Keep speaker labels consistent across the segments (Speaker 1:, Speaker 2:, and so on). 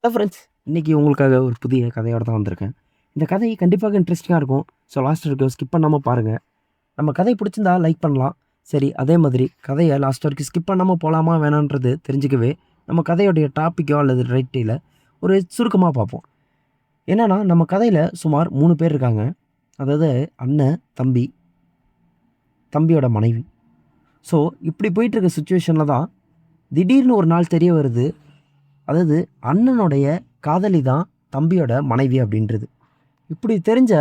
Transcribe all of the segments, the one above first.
Speaker 1: Friends, இன்னைக்கு உங்களுக்காக ஒரு புதிய கதையோட தான் வந்திருக்கேன். இந்த கதை கண்டிப்பாக இன்ட்ரெஸ்டிங்கா இருக்கும். ஸோ லாஸ்ட் வரைக்கும் ஸ்கிப் பண்ணாம பாருங்க. நம்ம கதை பிடிச்சிருந்தா லைக் பண்ணலாம். சரி, அதே மாதிரி கதைய லாஸ்ட் வரைக்கும் ஸ்கிப் பண்ணாம போலாமா வேணான்றது தெரிஞ்சுக்கவே, நம்ம கதையோடைய டாப்பிக்கோ அல்லது டைட்டில ஒரு சுருக்கமா பார்ப்போம். என்னன்னா, நம்ம கதையில சுமார் 3 பேர் இருக்காங்க. அதாவது அண்ணன், தம்பி, தம்பியோட மனைவி. ஸோ இப்படி போயிட்டு இருக்க சிச்சுவேஷன்ல தான் திடீர்னு ஒரு நாள் தெரிய வருது. அதாவது அண்ணனுடைய காதலி தான் தம்பியோட மனைவி அப்படின்றது. இப்படி தெரிஞ்ச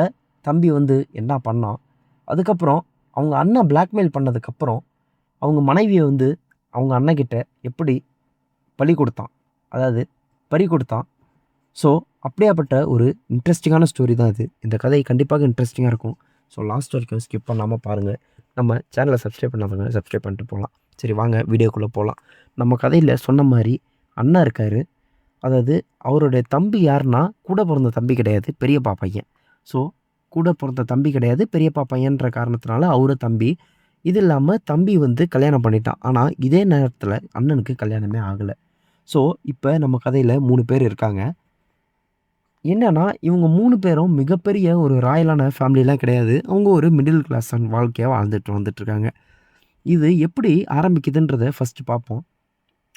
Speaker 1: தம்பி வந்து என்ன பண்ணான், அதுக்கப்புறம் அவங்க அண்ணன் பிளாக்மெயில் பண்ணதுக்கப்புறம், அவங்க மனைவிய வந்து அவங்க அண்ணன்கிட்ட எப்படி பலி கொடுத்தான். அதாவது பறி கொடுத்தான். ஸோ அப்படியாப்பட்ட ஒரு இன்ட்ரெஸ்டிங்கான ஸ்டோரி தான் இது. இந்த கதை கண்டிப்பாக இன்ட்ரெஸ்டிங்கா இருக்கும். ஸோ லாஸ்ட் வரைக்கும் ஸ்கிப் பண்ணாம பாருங்க. நம்ம சேனலை சப்ஸ்கிரைப் பண்ணாதவங்க சப்ஸ்கிரைப் பண்ணிட்டு போலாம். சரி, வாங்க வீடியோக்குள்ள போலாம். நம்ம கதையில சொன்ன மாரி அண்ணன் இருக்காரு. அதாவது அவருடைய தம்பி யாருன்னா, கூட பொறந்த தம்பி கிடையாது, பெரியப்பா பையன். ஸோ கூட பொறந்த தம்பி கிடையாது, பெரியப்பா பையன்ற காரணத்தினால அவரு தம்பி. இது இல்லாம தம்பி வந்து கல்யாணம் பண்ணிட்டான். ஆனா, இதே நேரத்தில அண்ணனுக்கு கல்யாணமே ஆகல. ஸோ இப்ப நம்ம கதையில 3 பேர் இருக்காங்க. என்னன்னா, இவங்க 3 பேரும் மிகப்பெரிய ஒரு ராயலான ஃபேமிலிலாம் கிடையாது. அவங்க ஒரு மிடில் கிளாஸ் வாழ்க்கைய வாழ்ந்துட்டு வந்துட்டுருக்காங்க. இது எப்படி ஆரம்பிக்குதுன்றத ஃபர்ஸ்ட்டு பார்ப்போம்.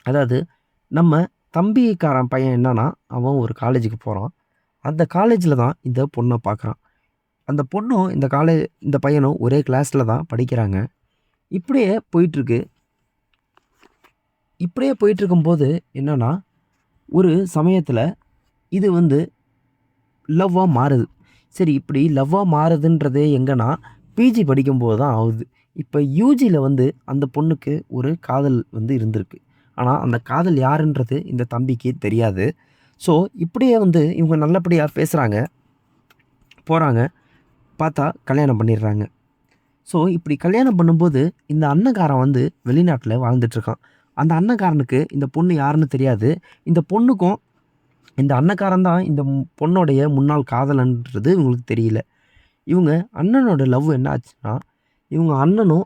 Speaker 1: அதாவது நம்ம தம்பிக்காரன் பையன் என்னன்னா, அவன் ஒரு காலேஜுக்கு போறான். அந்த காலேஜ்ல தான் இந்த பொண்ண பார்க்குறான். அந்த பொண்ணும் இந்த பையனும் ஒரே கிளாஸ்ல தான் படிக்கிறாங்க. இப்படியே போயிட்டுருக்கு. இப்படியே போயிட்டுருக்கும்போது என்னன்னா, ஒரு சமயத்தில இது வந்து லவ்வா மாறுது. சரி, இப்படி லவ்வா மாறுதுன்றதே எங்கன்னா, பிஜி படிக்கும்போது தான் ஆவுது. இப்ப யூஜில வந்து அந்த பொண்ணுக்கு ஒரு காதல் வந்து இருந்திருக்கு. ஆனா, அந்த காதல் யாருன்றது இந்த தம்பிக்கு தெரியாது. ஸோ, இப்படியே வந்து இவங்க நல்லபடியா பேசுறாங்க, போறாங்க. பார்த்தா கல்யாணம் பண்ணிடுறாங்க. ஸோ, இப்படி கல்யாணம் பண்ணும்போது, இந்த அண்ணன்காரன் வந்து வெளிநாட்ல வாழ்ந்துட்டுருக்கான். அந்த அண்ணன்காரனுக்கு இந்த பொண்ணு யாருன்னு தெரியாது. இந்த பொண்ணுக்கும் இந்த அண்ணன்காரன் தான் இந்த பொண்ணோடைய முன்னாள் காதலன்றது இவங்களுக்கு தெரியல. இவங்க அண்ணனோட லவ் என்ன ஆச்சுன்னா, இவங்க அண்ணனும்,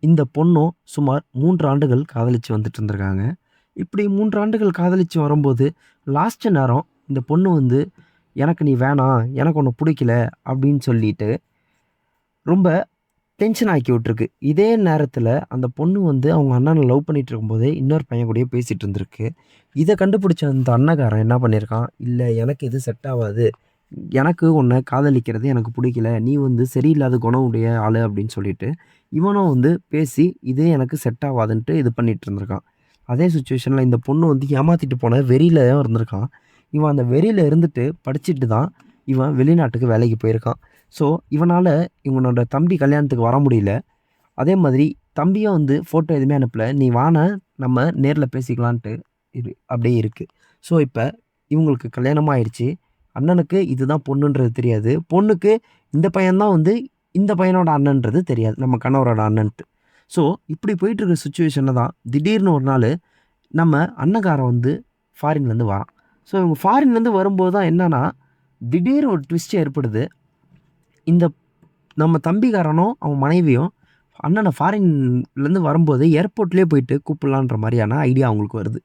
Speaker 1: இந்த பொண்ணும் சுமார் 3 ஆண்டுகள் காதலிச்சு வந்துட்டு இருந்திருக்காங்க. இப்படி 3 ஆண்டுகள் காதலிச்சு வரும்போது, லாஸ்ட் நேரம் இந்த பொண்ணு வந்து, "எனக்கு நீ வேணாம். எனக்கு உன்ன புடிக்கல" அப்படின்னு சொல்லிட்டு ரொம்ப டென்ஷன் ஆக்கி விட்டுருக்கு. இதே நேரத்தில அந்த பொண்ணு வந்து அவங்க அண்ணன லவ் பண்ணிட்டு இருக்கும்போதே, இன்னொரு பையன் கூடயே பேசிட்டு இருந்திருக்கு. இத கண்டுபிடிச்ச அந்த அண்ணக்காரன் என்ன பண்ணியிருக்கான், "இல்ல, எனக்கு இது செட் ஆவாது. எனக்கு உன்ன காதலிக்கிறது எனக்கு புடிக்கல. நீ வந்து சரியில்லாத குணம் உடைய ஆளு" அப்படின்னு சொல்லிட்டு, இவனும் வந்து பேசி, "இது எனக்கு செட் ஆவாதுன்ட்டு" இது பண்ணிட்டு இருந்திருக்கான். அதே சிச்சுவேஷன்ல இந்த பொண்ணு வந்து ஏமாத்திட்டு போன வெறிலயும் இருந்திருக்கான். இவன் அந்த வெறில இருந்துட்டு படிச்சுட்டு தான் இவன் வெளிநாட்டுக்கு வேலைக்கு போயிருக்கான். ஸோ, இவனால இவனோட தம்பி கல்யாணத்துக்கு வர முடியல. அதே மாதிரி தம்பியும் வந்து ஃபோட்டோ எதுவுமே அனுப்பல. "நீ வாண்ணா, நம்ம நேர்ல பேசிக்கலான்ட்டு" அப்படியே இருக்கு. ஸோ, இப்ப இவங்களுக்கு கல்யாணமும் ஆயிடுச்சு. அண்ணனுக்கு இதுதான் பொண்ணுன்றது தெரியாது. பொண்ணுக்கு இந்த பையன் தான் வந்து இந்த பையனோட அண்ணன்றது தெரியாது. நம்ம கணவரோட அண்ணன்ட்டு. ஸோ, இப்படி போயிட்டு இருக்க சிச்சுவேஷன்ல தான் திடீர்னு ஒரு நாளு நம்ம அண்ணன்காரன் வந்து ஃபாரின்லேருந்து வரான். ஸோ, இவங்க ஃபாரின்லேருந்து வரும்போது தான் என்னன்னா, திடீர்னு ஒரு ட்விஸ்ட் ஏற்படுது. இந்த நம்ம தம்பிக்காரனும், அவன் மனைவியும் அண்ணன ஃபாரின்லேருந்து வரும்போது ஏர்போர்ட்லேயே போயிட்டு கூப்பிடலான்ற மாரியான ஐடியா அவங்களுக்கு வருது.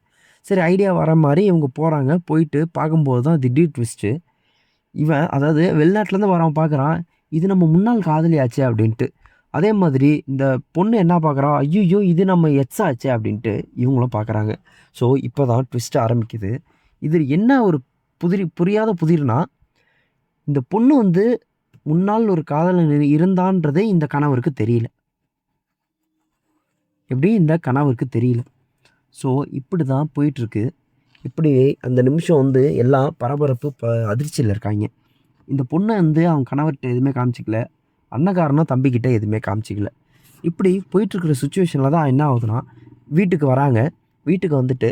Speaker 1: சரி, ஐடியா வர மாரி இவங்க போறாங்க. போயிட்டு பார்க்கும்போது தான் திடீர் ட்விஸ்ட்டு. இவன் அதாவது வெளிநாட்டிலேருந்து வரவன் பார்க்குறான், "இது நம்ம முன்னாள் காதலியாச்சே" அப்படின்ட்டு. அதே மாதிரி இந்த பொண்ணு என்ன பார்க்குறா, "ஐய்யய்யோ! இது நம்ம எக்ஸ் ஆச்சே" அப்படின்ட்டு இவங்களும் பார்க்குறாங்க. ஸோ, இப்ப தான் ட்விஸ்ட் ஆரம்பிக்குது. இதில் என்ன ஒரு புரியாத புதிர்னா, இந்த பொண்ணு வந்து முன்னாள் ஒரு காதலன் இருந்தான்றதே இந்த கணவருக்கு தெரியல. எப்படி இந்த கணவருக்கு தெரியல. ஸோ, இப்படி தான் போயிட்டுருக்கு. இப்படி அந்த நிமிஷம் வந்து எல்லாம் பரபரப்பு அதிர்ச்சியில இருக்காய்ங்க. இந்த பொண்ணு வந்து அவங்க கணவர்ட்ட எதுவுமே காமிச்சுக்கல. அண்ணக்காரனும் தம்பிக்கிட்ட எதுவுமே காமிச்சுக்கல. இப்படி போயிட்டுருக்கிற சிச்சுவேஷன்ல தான் என்ன ஆகுதுன்னா, வீட்டுக்கு வராங்க. வீட்டுக்கு வந்துட்டு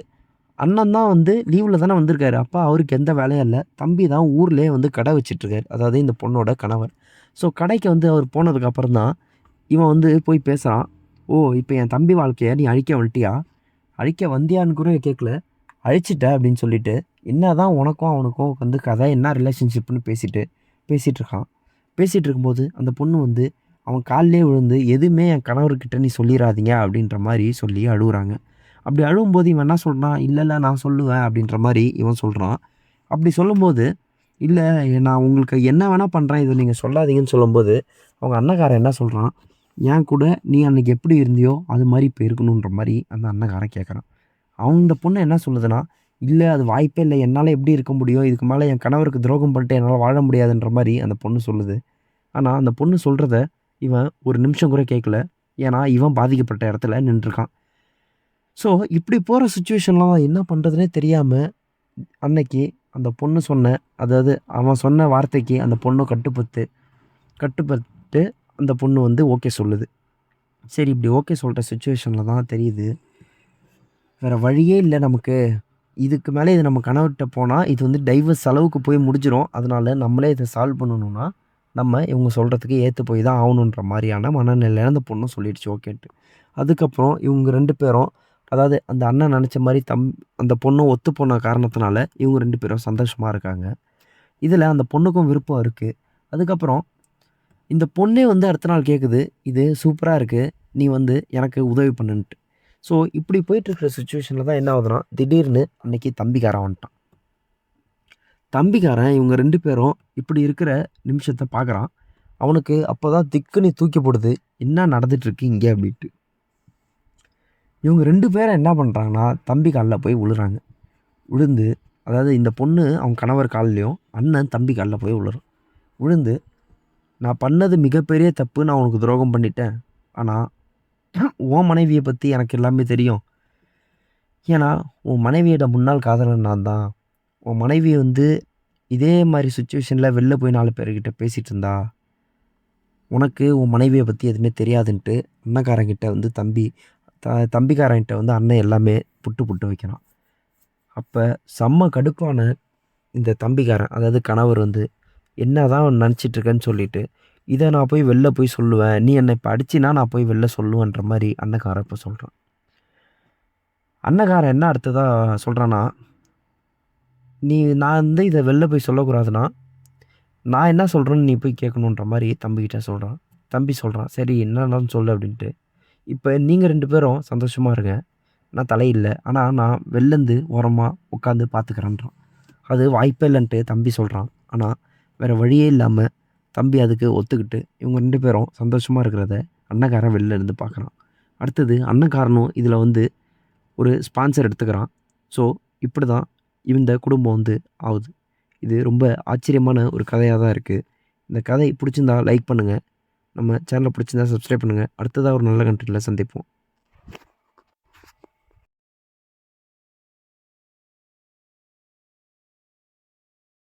Speaker 1: அண்ணன் தான் வந்து லீவ்ல தானே வந்திருக்காரு. அப்ப அவருக்கு எந்த வேலையும் இல்ல. தம்பி தான் ஊர்லயே வந்து கடை வச்சுட்டுருக்காரு. அதாவது இந்த பொண்ணோட கணவர். ஸோ, கடைக்கு வந்து அவர் போனதுக்கு அப்புறம் தான் இவன் வந்து போய் பேசுறான். "ஓ! இப்ப என் தம்பி வாழ்க்கைய நீ அழிக்க வந்துட்டியா? அழிக்க வந்தியான்னு கூட கேட்கல. அழிச்சிட்ட" அப்படின்னு சொல்லிட்டு, என்னதான் உனக்கும் அவனுக்கும் வந்து கதை, என்ன ரிலேஷன்ஷிப்ன்னு பேசிட்டு இருக்கான். பேசிட்டு இருக்கும்போது அந்த பொண்ணு வந்து அவன் கால்லயே விழுந்து, "எதுவுமே என் கணவர்கிட்ட நீ சொல்லிறாதீங்க" அப்படின்ற மாரி சொல்லி அழுவுறாங்க. அப்படி அழுவும்போது இவன் என்ன சொல்றான், "இல்ல, இல்ல நான் சொல்லுவேன்" அப்படின்ற மாரி இவன் சொல்றான். அப்படி சொல்லும்போது, "இல்ல நான் உங்களுக்கு என்ன வேணா பண்றேன். இத நீங்க சொல்லாதீங்கன்னு" சொல்லும்போது, அவங்க அண்ணக்காரன் என்ன சொல்றான், "என் கூட நீ அன்னைக்கு எப்படி இருந்தியோ, அது மாரி இப்ப இருக்கணுன்ற" மாரி அந்த அண்ணக்காரன் கேட்கறான். அந்த பொண்ணு என்ன சொல்லுதுன்னா, "இல்ல அது வாய்ப்பே இல்ல. என்னால எப்படி இருக்க முடியும்? இதுக்கு மேல என் கணவருக்கு துரோகம் பண்ணிட்டு என்னால வாழ முடியாதுன்ற" மாரி அந்த பொண்ணு சொல்லுது. ஆனா, அந்த பொண்ணு சொல்றத இவன் ஒரு நிமிஷம் கூட கேட்கல. ஏன்னா, இவன் பாதிக்கப்பட்ட இடத்துல நின்றுருக்கான். ஸோ, இப்படி போற சிச்சுவேஷன்ல அவன் என்ன பண்றதுன்னே தெரியாம, அன்னைக்கு அந்த பொண்ணு சொன்ன அதாவது அவன் சொன்ன வார்த்தைக்கு அந்த பொண்ணு கட்டுப்பட்டு அந்த பொண்ணு வந்து ஓகே சொல்லுது. சரி இப்படி ஓகே சொல்ற சிச்சுவேஷன்ல தான் தெரியுது, வேற வழியே இல்ல நமக்கு. இதுக்கு மேல இது நம்ம கணவர்ட்ட போனா, இது வந்து டைவர்ஸ் அளவுக்கு போய் முடிஞ்சிரும். அதனால நம்மளே இத சால்வ் பண்ணணும்னா, நம்ம இவங்க சொல்றதுக்கு ஏத்து போய் தான் ஆவணுன்ற மாரியான மனநிலையில அந்த பொண்ணு சொல்லிடுச்சு ஓகேன்ட்டு. அதுக்கப்புறம் இவங்க 2 பேரும் அதாவது அந்த அண்ணன் நெனச்ச மாரி அந்த பொண்ணும் ஒத்து போன காரணத்தினால, இவங்க 2 பேரும் சந்தோஷமா இருக்காங்க. இதுல அந்த பொண்ணுக்கும் விருப்பம் இருக்கு. அதுக்கப்புறம் இந்த பொண்ணே வந்து அடுத்த நாள் கேட்குது, "இது சூப்பரா இருக்கு. நீ வந்து எனக்கு உதவி பண்ணுன்ட்டு." ஸோ இப்படி போயிட்டு இருக்கிற சிச்சுவேஷன்ல தான் என்ன ஆகுதுன்னா, திடீர்னு அன்னைக்கு தம்பிக்காரன் வந்துட்டான். தம்பிக்காரன் இவங்க 2 பேரும் இப்படி இருக்கிற நிமிஷத்த பார்க்குறான். அவனுக்கு அப்பதான் திக்குன்னு தூக்கி போடுது. "என்ன நடந்துட்டு இருக்கு இங்க?" அப்படின்ட்டு. இவங்க 2 பேரும் என்ன பண்றாங்கன்னா, தம்பி கால்ல போய் விழுறாங்க. விழுந்து அதாவது இந்த பொண்ணு அவங்க கணவர் கால்லயும், அண்ணன் தம்பி கால்ல போய் விழுறான். விழுந்து, "நான் பண்ணது மிகப்பெரிய தப்பு. நான் உனக்கு துரோகம் பண்ணிட்டேன். ஆனா, உன் மனைவிய பத்தி எனக்கு எல்லாமே தெரியும். ஏன்னா, உன் மனைவியோட முன்னாள் காதலன் நான் தான். உன் மனைவி வந்து இதே மாரி சிச்சுவேஷன்ல வெளில போய் 4 பேர்கிட்ட பேசிட்டு இருந்தா, உனக்கு உன் மனைவிய பத்தி எதுவுமே தெரியாதுன்ட்டு" அண்ணக்காரன்கிட்ட வந்து தம்பிக்காரன்கிட்ட வந்து அண்ணன் எல்லாமே புட்டு புட்டு வைக்கிறான். அப்ப செம்ம கடுப்பான இந்த தம்பிக்காரன், அதாவது கணவர் வந்து, "என்னதான் நெனச்சிட்டு இருக்கன்னு" சொல்லிட்டு, "இத நான் போய் வெளில போய் சொல்லுவேன். நீ என்ன இப்ப அடிச்சீன்னா நான் போய் வெளில சொல்லுவேன்ற" மாரி அண்ணக்காரன் இப்ப சொல்றான். அண்ணக்காரன் என்ன அடுத்ததா சொல்றான்னா, நான் வந்து இத வெளில போய் சொல்லக்கூடாதுன்னா, நான் என்ன சொல்றேன்னு நீ போய் கேட்கணுன்ற" மாரி தம்பிகிட்ட சொல்றான். தம்பி சொல்றான், "சரி என்னன்னாலும் சொல்லு" அப்படின்ட்டு. "இப்ப நீங்க 2 பேரும் சந்தோஷமா இருங்க. நான் தலையிடல. ஆனா நான் வெளிலருந்து ஓரமா உட்காந்து பார்த்துக்கிறேன்றான்." அது வாய்ப்பே இல்லன்ட்டு தம்பி சொல்றான். ஆனா, வேற வழியே இல்லாம தம்பி அதுக்கு ஒத்துக்கிட்டு, இவங்க 2 பேரும் சந்தோஷமா இருக்கிறத அண்ணக்காரன் வெளில இருந்து பார்க்குறான். அடுத்தது அண்ணக்காரனும் இதில வந்து ஒரு ஸ்பான்சர் எடுத்துக்கிறான். ஸோ, இப்படிதான் இந்த குடும்பம் வந்து ஆவுது. இது ரொம்ப ஆச்சரியமான ஒரு கதையா தான் இருக்கு. இந்த கதை புடிச்சிருந்தா லைக் பண்ணுங்க. நம்ம சேனல புடிச்சிருந்தா சப்ஸ்கிரைப் பண்ணுங்க. அடுத்ததா ஒரு நல்ல கன்டென்ட்ல சந்திப்போம்.